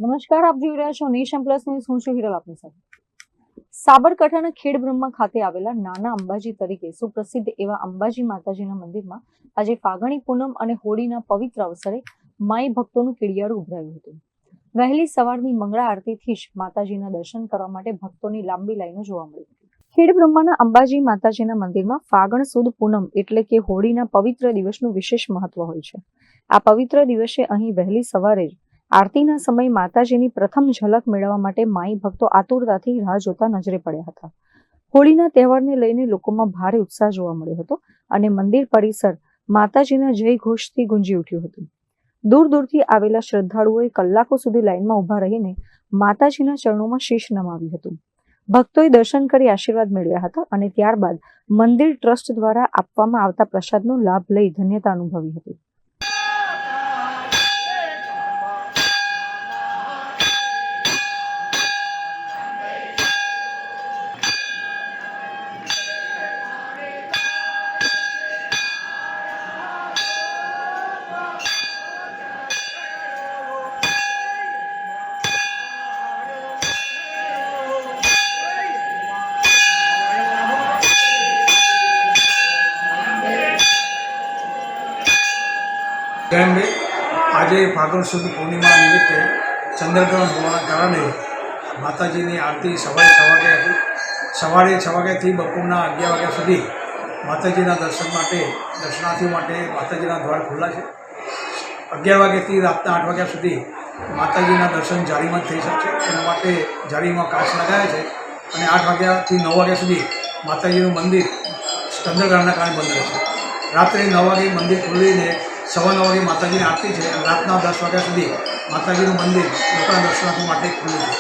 નમસ્કાર, આપ જોઈ રહ્યા છો નેશન પ્લસ ન્યૂઝ. હું છું હિરલ આપની સાથે. સાબરકાંઠાના ખેડબ્રહ્મા ખાતે આવેલા નાના અંબાજી તરીકે સુપ્રસિદ્ધ એવા અંબાજી માતાજીના મંદિરમાં આજે ફાગણી પૂનમ અને હોળીના પવિત્ર અવસરે માઈ ભક્તોનું કીડિયાળું ઉભરાયું હતું. વહેલી સવારની મંગળા આરતીથી જ માતાજીના દર્શન કરવા માટે ભક્તોની લાંબી લાઈનો જોવા મળી હતી. ખેડબ્રહ્માના અંબાજી માતાજીના મંદિરમાં ફાગણ સુદ પૂનમ એટલે કે હોળીના પવિત્ર દિવસનું વિશેષ મહત્વ હોય છે. આ પવિત્ર દિવસે અહીં વહેલી સવારે જ આરતીના સમય માતાજીની પ્રથમ ઝલક મેળવવા માટે માઈ ભક્તો આતુરતાથી રાહ જોતા નજરે પડ્યા હતા. હોળીના તહેવારને લઈને લોકોમાં ભારે ઉત્સાહ જોવા મળ્યો હતો અને મંદિર પરિસર માતાજીના જય ઘોષથી ગુંજી ઉઠ્યું હતું. દૂર દૂરથી આવેલા શ્રદ્ધાળુઓએ કલાકો સુધી લાઈનમાં ઉભા રહીને માતાજીના ચરણોમાં શીશ નમાવ્યું હતું. ભક્તોએ દર્શન કરી આશીર્વાદ મેળવ્યા હતા અને ત્યારબાદ મંદિર ટ્રસ્ટ દ્વારા આપવામાં આવતા પ્રસાદનો લાભ લઈ ધન્યતા અનુભવી હતી. આજે ફાગણ સુદ પૂર્ણિમા નિમિત્તે ચંદ્રગ્રહણ હોવાના કારણે માતાજીની આરતી સવારે 6 વાગે હતી. સવારે 6 વાગ્યાથી બપોરના 11 વાગ્યા સુધી માતાજીના દર્શન માટે દર્શનાર્થીઓ માટે માતાજીના દ્વાર ખુલ્લા છે. 11 વાગ્યાથી રાતના 8 વાગ્યા સુધી માતાજીના દર્શન જાળીમાં જ થઈ શકશે. એના માટે જાળીમાં કાચ લગાવ્યા છે અને 8 વાગ્યાથી 9 વાગ્યા સુધી માતાજીનું મંદિર ચંદ્રગ્રહણના કારણે બંધ રહેશે. રાત્રે 9 વાગે મંદિર ખુલીને 9:15 વાગે માતાજીની આરતી છે અને રાતના 10 વાગ્યા સુધી માતાજીનું મંદિર લોકોના દર્શનાર્થીઓ માટે ખુલ્લું છે.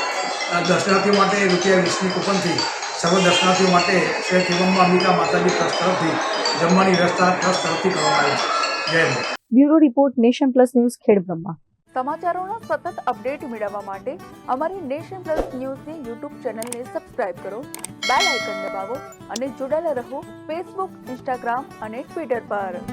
દર્શનાર્થીઓ માટે ₹20ની કૂપનથી સર્વ દર્શનાર્થીઓ માટે શ્રી ખેડબ્રહ્મા અંબિકા માતાજી ટ્રસ્ટ તરફથી જમવાની વ્યવસ્થા ટ્રસ્ટ તરફથી કરવામાં આવી છે. જય હિન્દ. Bureau report, nation plus news, Khedbrahma. સમાચારોના સતત અપડેટ મેળવવા માટે અમારી નેશન પ્લસ ન્યૂઝની યુટ્યુબ ચેનલને સબસ્ક્રાઇબ કરો, બેલ આઇકન દબાવો અને જોડાયેલા રહો ફેસબુક, ઇન્સ્ટાગ્રામ અને ટ્વિટર પર.